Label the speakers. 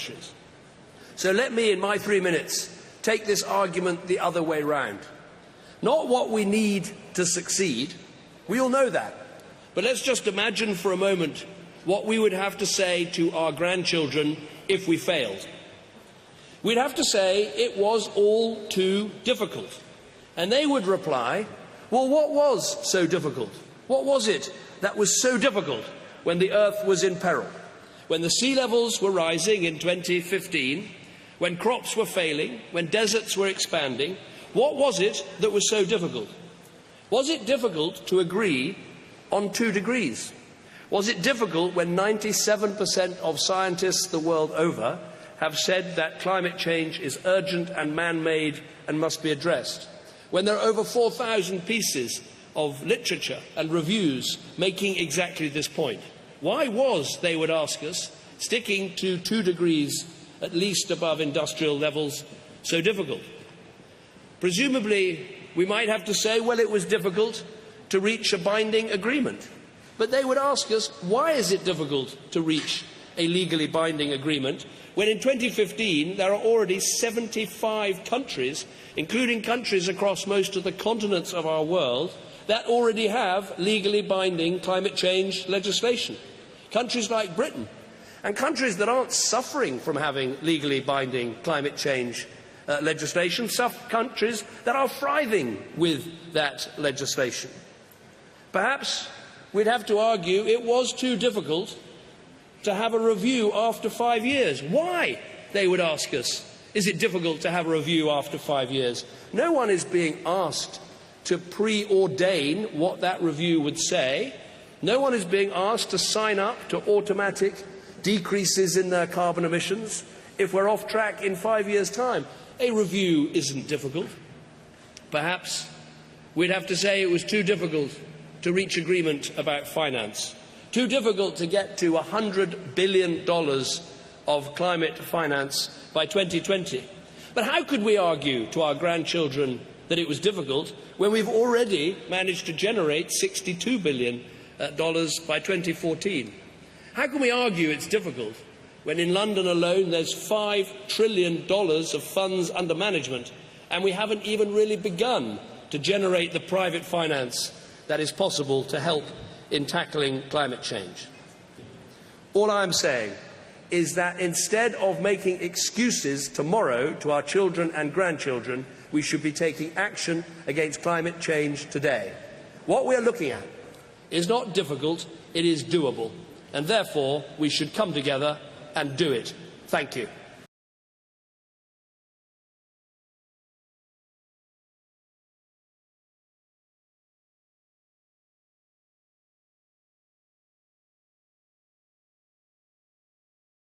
Speaker 1: countries. So let me, in my 3 minutes, take this argument the other way round. Not what we need to succeed, we all know that, but let's just imagine for a moment what we would have to say to our grandchildren if we failed. We'd have to say it was all too difficult. And they would reply, well, what was so difficult? What was it that was so difficult when the Earth was in peril? When the sea levels were rising in 2015, when crops were failing, when deserts were expanding, what was it that was so difficult? Was it difficult to agree on 2 degrees? Was it difficult when 97% of scientists the world over have said that climate change is urgent and man-made and must be addressed? When there are over 4,000 pieces of literature and reviews making exactly this point? Why was, they would ask us, sticking to 2 degrees at least above industrial levels so difficult? Presumably, we might have to say, well, it was difficult to reach a binding agreement. But they would ask us, why is it difficult to reach a legally binding agreement when in 2015 there are already 75 countries, including countries across most of the continents of our world, that already have legally binding climate change legislation? Countries like Britain, and countries that aren't suffering from having legally binding climate change legislation, some countries that are thriving with that legislation. Perhaps we'd have to argue it was too difficult to have a review after 5 years. Why, they would ask us, is it difficult to have a review after 5 years? No one is being asked to preordain what that review would say. No one is being asked to sign up to automatic decreases in their carbon emissions if we're off track in 5 years' time. A review isn't difficult. Perhaps we'd have to say it was too difficult to reach agreement about finance, too difficult to get to $100 billion of climate finance by 2020. But how could we argue to our grandchildren that it was difficult when we've already managed to generate $62 billion by 2014? How can we argue it's difficult when in London alone there's $5 trillion of funds under management and we haven't even really begun to generate the private finance that is possible to help in tackling climate change? All I'm saying is that instead of making excuses tomorrow to our children and grandchildren, we should be taking action against climate change today. What we are looking at is not difficult, it is doable, and therefore we should come together and do it. Thank you.